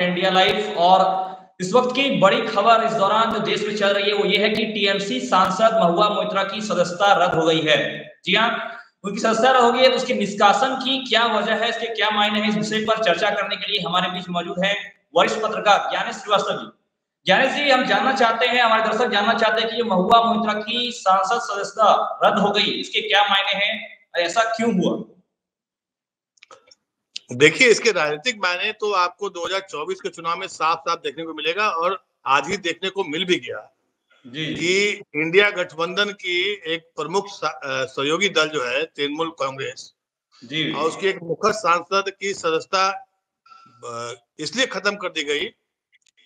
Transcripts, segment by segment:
India live. और इस वक्त की बड़ी खबर इस दौरान जो देश में चल रही है वो ये है कि टीएमसी सांसद महुआ मोइत्रा की सदस्यता रद्द हो गई है। जी हाँ, उनकी सदस्यता रद्द हो गई है, तो उसके निष्कासन की क्या वजह है, इसके क्या मायने हैं, इस विषय पर चर्चा करने के लिए हमारे बीच मौजूद है वरिष्ठ पत्रकार ज्ञानेश श्रीवास्तव जी। ज्ञानेश जी, हम जानना चाहते हैं, हमारे दर्शक जानना चाहते हैं कि ये महुआ मोइत्रा की सांसद सदस्यता रद्द हो गई, इसके क्या मायने हैं, ऐसा क्यों हुआ? देखिए, इसके राजनीतिक मायने तो आपको 2024 के चुनाव में साफ साफ देखने को मिलेगा, और आज ही देखने को मिल भी गया कि इंडिया गठबंधन की एक प्रमुख सहयोगी दल जो है तृणमूल कांग्रेस जी, और उसकी एक मुखर सांसद की सदस्यता इसलिए खत्म कर दी गई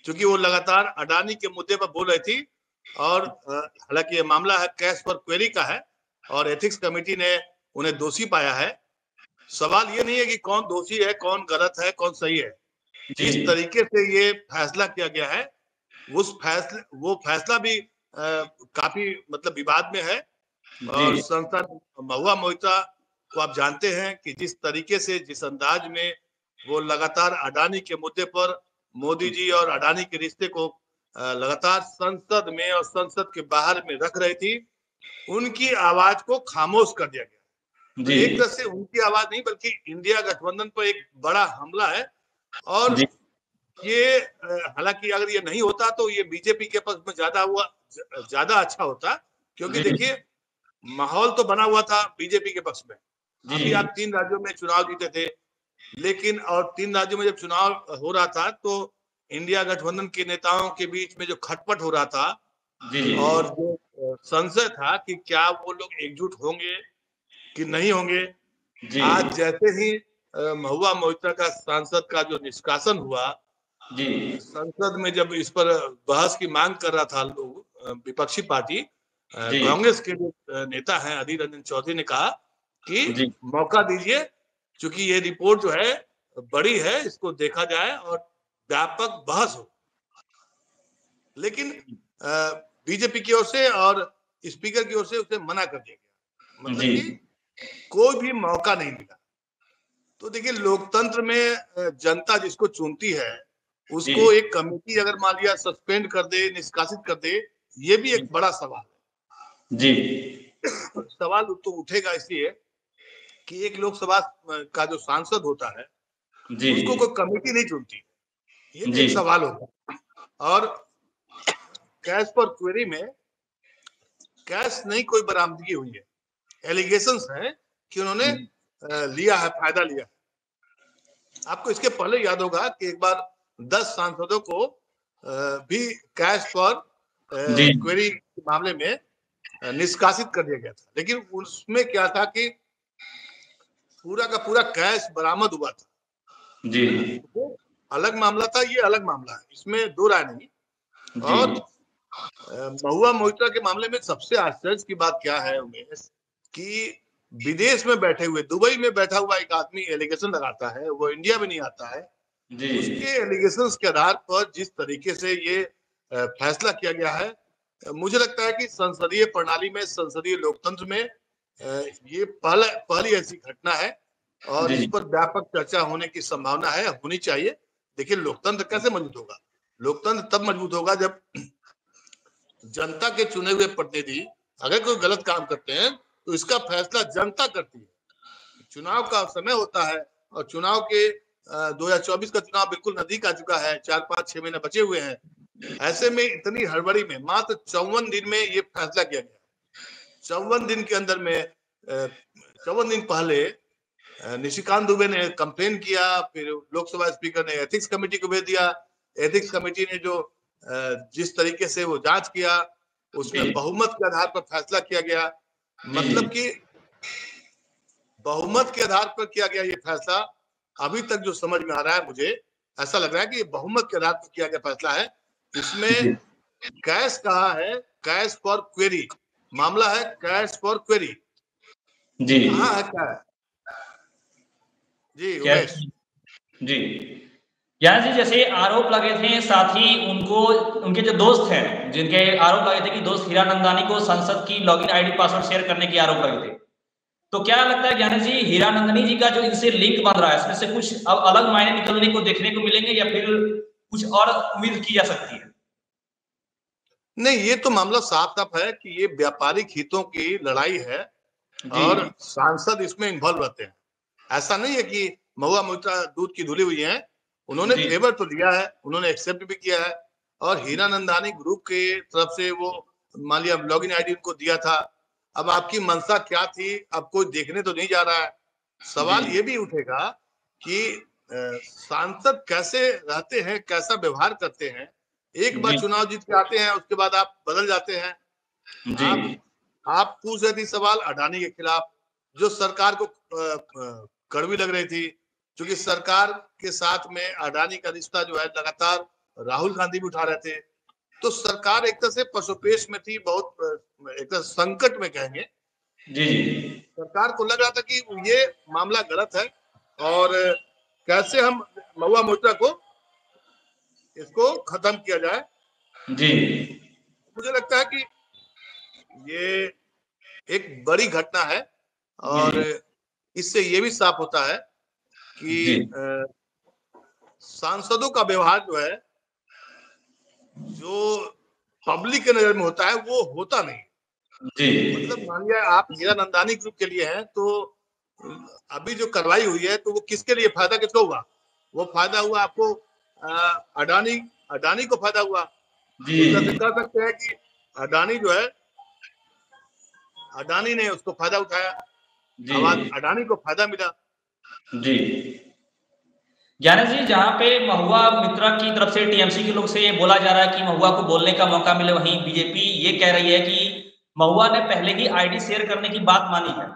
क्योंकि वो लगातार अडानी के मुद्दे पर बोल रही थी। और हालांकि ये मामला है कैश फॉर क्वेरी का है और एथिक्स कमेटी ने उन्हें दोषी पाया है। सवाल ये नहीं है कि कौन दोषी है, कौन गलत है, कौन सही है। जिस तरीके से ये फैसला किया गया है वो फैसला भी काफी मतलब विवाद में है। और सांसद महुआ मोइत्रा को आप जानते हैं कि जिस तरीके से, जिस अंदाज में वो लगातार अडानी के मुद्दे पर मोदी जी और अडानी के रिश्ते को लगातार संसद में और संसद के बाहर में रख रही थी, उनकी आवाज को खामोश कर दिया गया। तो एक तरह से उनकी आवाज नहीं बल्कि इंडिया गठबंधन पर एक बड़ा हमला है। और ये हालांकि अगर ये नहीं होता तो ये बीजेपी के पक्ष में ज्यादा अच्छा होता, क्योंकि देखिए माहौल तो बना हुआ था बीजेपी के पक्ष में। अभी आप 3 राज्यों में चुनाव जीते थे, लेकिन और 3 राज्यों में जब चुनाव हो रहा था तो इंडिया गठबंधन के नेताओं के बीच में जो खटपट हो रहा था और जो संशय था कि क्या वो लोग एकजुट होंगे कि नहीं होंगे, आज जैसे ही महुआ मोइत्रा का सांसद का जो निष्कासन हुआ, संसद में जब इस पर बहस की मांग कर रहा था लोग, विपक्षी पार्टी कांग्रेस के जो नेता हैं अधीर रंजन चौधरी ने कहा कि मौका दीजिए, क्योंकि ये रिपोर्ट जो है बड़ी है, इसको देखा जाए और व्यापक बहस हो। लेकिन बीजेपी की ओर से और स्पीकर की ओर से उसे मना कर दिया गया, मतलब कि कोई भी मौका नहीं मिला। तो देखिए, लोकतंत्र में जनता जिसको चुनती है उसको एक कमेटी अगर मान लिया सस्पेंड कर दे, निष्कासित कर दे, ये भी एक बड़ा सवाल है। सवाल तो उठेगा इसलिए कि एक लोकसभा का जो सांसद होता है उसको कोई कमेटी नहीं चुनती, ये भी एक सवाल होगा। और कैश फॉर क्वेरी में कैश नहीं कोई बरामदगी हुई है, एलिगेशंस है कि उन्होंने लिया है, फायदा लिया है। आपको इसके पहले याद होगा कि एक बार 10 सांसदों को भी कैश फॉर क्वेरी के मामले में निष्कासित कर दिया गया था, लेकिन उसमें क्या था कि पूरा का पूरा कैश बरामद हुआ था। वो अलग मामला था, ये अलग मामला है, इसमें दो राय नहीं। और महुआ मोइत्रा के मामले में सबसे आश्चर्य की बात क्या है उमेश, कि विदेश में बैठे हुए, दुबई में बैठा हुआ एक आदमी एलिगेशन लगाता है, वो इंडिया में नहीं आता है, उसके एलिगेशंस के आधार पर जिस तरीके से ये फैसला किया गया है, मुझे लगता है कि संसदीय प्रणाली में, संसदीय लोकतंत्र में ये पहली ऐसी घटना है और इस पर व्यापक चर्चा होने की संभावना है, होनी चाहिए। देखिए, लोकतंत्र कैसे मजबूत होगा? लोकतंत्र तब मजबूत होगा जब जनता के चुने हुए प्रतिनिधि अगर कोई गलत काम करते हैं तो इसका फैसला जनता करती है। चुनाव का समय होता है और चुनाव के 2024 का चुनाव बिल्कुल नजदीक आ चुका है, 4-5-6 महीने बचे हुए हैं। ऐसे में इतनी हड़बड़ी में मात्र 54 दिन में ये फैसला किया गया। 54 दिन के अंदर में 54 दिन पहले निशिकांत दुबे ने कंप्लेन किया, फिर लोकसभा स्पीकर ने एथिक्स कमेटी को भेज दिया। एथिक्स कमेटी ने जो जिस तरीके से वो जांच किया, उसमें बहुमत के आधार पर फैसला किया गया। मतलब कि बहुमत के आधार पर किया गया ये फैसला। अभी तक जो समझ में आ रहा है, मुझे ऐसा लग रहा है कि ये बहुमत के आधार पर किया गया फैसला है। इसमें कैश कहा है, कैश फॉर क्वेरी, मामला है कैश फॉर क्वेरी। कहाँ है कैश? जी उमेश जी, ज्ञान जी, जैसे आरोप लगे थे, साथ ही उनके जो दोस्त हैं, जिनके आरोप लगे थे कि दोस्त हीरानंदानी को संसद की लॉगिन आईडी पासवर्ड शेयर करने के आरोप लगे थे, तो क्या लगता है ज्ञानेश जी, हीरानंदानी जी का जो इनसे लिंक बन रहा है, इसमें से कुछ अब अलग मायने निकलने को देखने को मिलेंगे या फिर कुछ और उम्मीद की जा सकती है? नहीं, ये तो मामला साफ साफ है कि ये व्यापारिक हितों की लड़ाई है और सांसद इसमें इन्वॉल्व रहते हैं। ऐसा नहीं है कि महुआ मोइत्रा दूध की धुली हुई है, उन्होंने फेवर तो दिया है, उन्होंने एक्सेप्ट भी किया है और हीरानंदानी ग्रुप के तरफ से वो मान लिया लॉगिन आईडी उनको दिया था। अब आपकी मंशा क्या थी, अब कोई देखने तो नहीं जा रहा है। सवाल ये भी उठेगा कि सांसद कैसे रहते हैं, कैसा व्यवहार करते हैं। एक बार चुनाव जीत के आते हैं, उसके बाद आप बदल जाते हैं। आप पूछ रहे थे सवाल अडानी के खिलाफ, जो सरकार को कड़वी लग रही थी, क्योंकि सरकार के साथ में अडानी का रिश्ता जो है लगातार राहुल गांधी भी उठा रहे थे, तो सरकार एक तरह से पशुपेश में थी, बहुत एक तरह संकट में कहेंगे। सरकार को लग रहा था कि ये मामला गलत है और कैसे हम महुआ मोइत्रा को इसको खत्म किया जाए। मुझे लगता है कि ये एक बड़ी घटना है और इससे ये भी साफ होता है कि सांसदों का व्यवहार जो है, जो पब्लिक के नजर में होता है, वो होता नहीं। मतलब मान लिया आप हीरानंदानी ग्रुप के लिए हैं, तो अभी जो कार्रवाई हुई है तो वो किसके लिए, फायदा किसको हुआ? वो फायदा हुआ आपको अडानी को फायदा हुआ। कह सकते हैं कि अडानी जो है, अडानी ने उसको फायदा उठाया, अडानी को फायदा मिला। ज्ञानेश जी, जहाँ पे महुआ मोइत्रा की तरफ से टीएमसी के लोग से ये बोला जा रहा है कि महुआ को बोलने का मौका मिले, वहीं बीजेपी ये कह रही है कि महुआ ने पहले ही आईडी शेयर करने की बात मानी है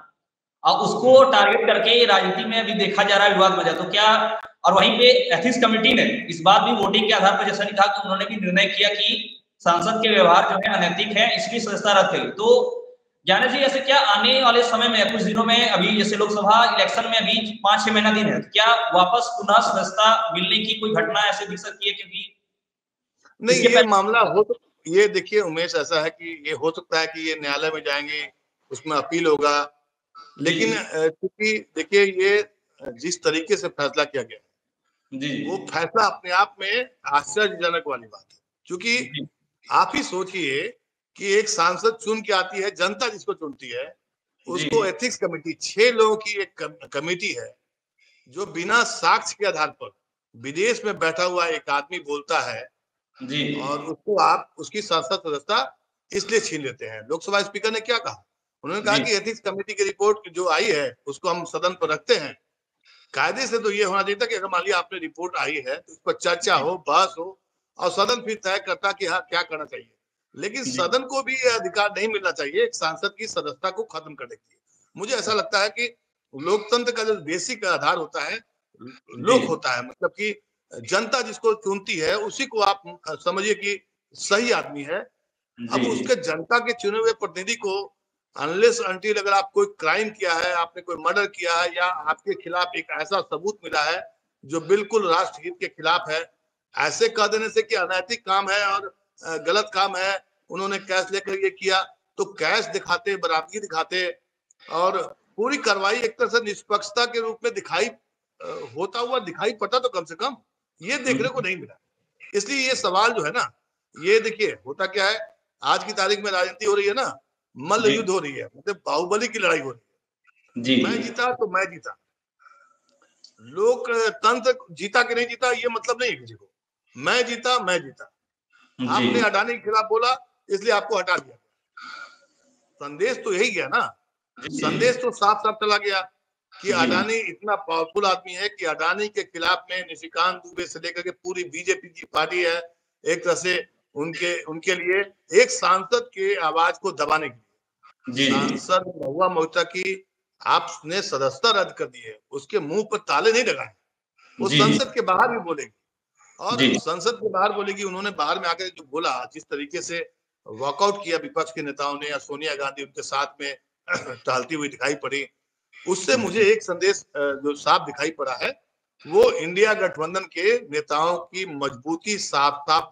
और उसको टारगेट करके राजनीति में अभी देखा जा रहा है विवाद वजह। तो क्या, और वहीं पे एथिक्स कमेटी ने इस बात भी वोटिंग के आधार पर जैसा नहीं कहा कि उन्होंने भी निर्णय किया कि सांसद के व्यवहार जो है अनैतिक है, इसकी सदस्यता रद्द करी। तो ज्ञानेश जी, ऐसे क्या आने वाले समय में, कुछ दिनों में, अभी जैसे लोकसभा इलेक्शन में अभी 5-6 महीना दिन है, क्या वापस पुनः सदस्यता मिलने की कोई घटना ऐसे दिख सकती है? क्योंकि नहीं, ये मामला हो तो ये देखिए उमेश, ऐसा है कि ये हो सकता है कि ये न्यायालय में जाएंगे, उसमें अपील होगा, लेकिन क्योंकि देखिए ये जिस तरीके से फैसला किया गया वो फैसला अपने आप में आश्चर्यजनक वाली बात है। क्योंकि आप ही सोचिए कि एक सांसद चुन के आती है, जनता जिसको चुनती है उसको एथिक्स कमेटी, 6 लोगों की एक कमेटी है जो बिना साक्ष्य के आधार पर विदेश में बैठा हुआ एक आदमी बोलता है और उसको आप उसकी सांसद सदस्यता इसलिए छीन लेते हैं। लोकसभा स्पीकर ने क्या कहा? उन्होंने कहा कि एथिक्स कमेटी की रिपोर्ट जो आई है उसको हम सदन पर रखते हैं। कायदे से तो ये होना चाहिए था कि अगर मान लिया आपने रिपोर्ट आई है तो इस पर चर्चा हो, बहस हो और सदन फिर तय करता कि हाँ क्या करना चाहिए। लेकिन सदन को भी यह अधिकार नहीं मिलना चाहिए एक सांसद की सदस्यता को खत्म करने के लिए। मुझे ऐसा लगता है कि लोकतंत्र का जो बेसिक आधार होता है, लोक होता है, मतलब कि जनता जिसको चुनती है उसी को आप समझिए कि सही आदमी है। अब उसके जनता के चुने हुए प्रतिनिधि को अनलेस अनटिल अगर आप कोई क्राइम किया है, आपने कोई मर्डर किया है या आपके खिलाफ एक ऐसा सबूत मिला है जो बिल्कुल राष्ट्रहित के खिलाफ है, ऐसे कह देने से कि अनैतिक काम है और गलत काम है, उन्होंने कैश लेकर ये किया, तो कैश दिखाते, बरामदगी दिखाते और पूरी कार्रवाई एक तरह से निष्पक्षता के रूप में दिखाई होता हुआ दिखाई पड़ता, तो कम से कम ये देखने को नहीं मिला। इसलिए ये सवाल जो है ना, ये देखिए होता क्या है, आज की तारीख में राजनीति हो रही है ना, मल्ल युद्ध हो रही है, मतलब बाहुबली की लड़ाई हो रही है। मैं जीता तो मैं जीता, लोकतंत्र जीता कि नहीं जीता ये मतलब नहीं है किसी को, मैं जीता मैं जीता। आपने अडानी के खिलाफ बोला इसलिए आपको हटा दिया, संदेश तो यही गया ना, संदेश तो साफ साफ चला गया कि अडानी इतना पावरफुल आदमी है कि अडानी के खिलाफ में निशिकांत दुबे से लेकर के पूरी बीजेपी की पार्टी है एक तरह से उनके लिए एक सांसद के आवाज को दबाने के लिए। सांसद महुआ मोइत्रा की आपने सदस्यता रद्द कर दी है, उसके मुंह पर ताले नहीं लगाए, वो संसद के बाहर भी बोलेगी और संसद के बाहर बोलेगी। उन्होंने बाहर में आकर जो बोला, जिस तरीके से वॉकआउट किया विपक्ष के नेताओं ने या सोनिया गांधी उनके साथ में टहलती हुई दिखाई पड़ी, उससे मुझे एक संदेश जो साफ दिखाई पड़ा है वो इंडिया गठबंधन के नेताओं की मजबूती साफ साफ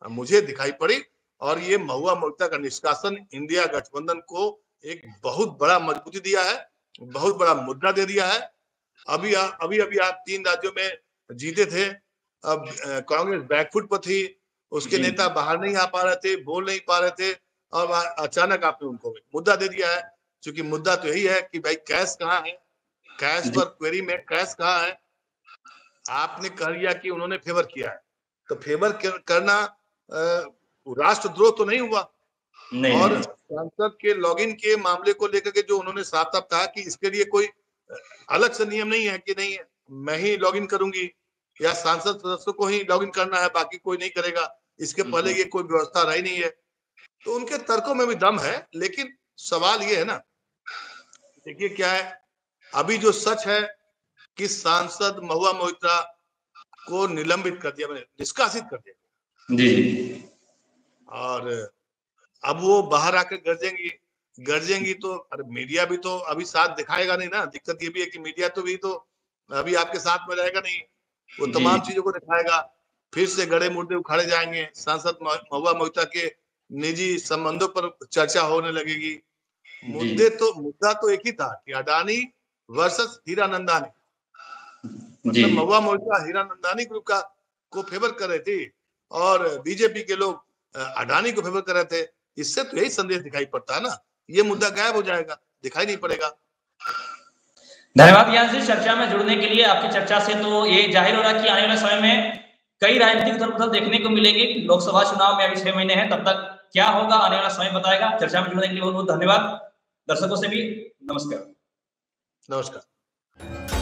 मुझे दिखाई पड़ी और ये महुआ मोइत्रा का निष्कासन इंडिया गठबंधन को एक बहुत बड़ा मजबूती दिया है, बहुत बड़ा मुद्दा दे दिया है। अभी आप 3 राज्यों में जीते थे, अब कांग्रेस बैकफुट पर थी, उसके नेता बाहर नहीं आ पा रहे थे, बोल नहीं पा रहे थे, और अचानक आपने उनको मुद्दा दे दिया है। क्योंकि मुद्दा तो यही है कि भाई कैश कहाँ है, कैश पर क्वेरी में कैश कहाँ है। आपने कह दिया कि उन्होंने फेवर किया है, तो फेवर करना राष्ट्रद्रोह तो नहीं हुआ। और सांसद के लॉगिन के मामले को लेकर के जो उन्होंने साफ साफ कहा कि इसके लिए कोई अलग से नियम नहीं है कि नहीं मैं ही लॉगिन करूंगी या सांसद सदस्यों को ही लॉगिन करना है, बाकी कोई नहीं करेगा, इसके पहले ये कोई व्यवस्था रही नहीं है। तो उनके तर्कों में भी दम है, लेकिन सवाल ये है ना, देखिए क्या है, अभी जो सच है कि सांसद महुआ मोइत्रा को निलंबित कर दिया, मैंने निष्कासित कर दिया जी, और अब वो बाहर आकर गरजेंगी तो अरे मीडिया भी तो अभी साथ दिखाएगा नहीं ना। दिक्कत ये भी है कि मीडिया तो भी तो अभी आपके साथ में रहेगा नहीं, वो तमाम चीजों को दिखाएगा, फिर से गड़े मुर्दे उखाड़े जाएंगे, सांसद महुआ मोइत्रा के निजी संबंधों पर चर्चा होने लगेगी। मुद्दा तो एक ही था कि अडानी वर्सेस हीरानंदानी, मतलब महुआ मोइत्रा हीरानंदानी ग्रुप को फेवर कर रहे थे और बीजेपी के लोग अडानी को फेवर कर रहे थे। इससे तो यही संदेश दिखाई पड़ता है ना, ये मुद्दा गायब हो जाएगा, दिखाई नहीं पड़ेगा। धन्यवाद यहाँ से चर्चा में जुड़ने के लिए। आपकी चर्चा से तो ये जाहिर हो रहा है कि आने वाले समय में कई राजनीतिक उथल-पुथल देखने को मिलेगी। लोकसभा चुनाव में अभी 6 महीने हैं, तब तक क्या होगा आने वाला समय बताएगा। चर्चा में जुड़ने के लिए बहुत बहुत धन्यवाद। दर्शकों से भी नमस्कार। नमस्कार।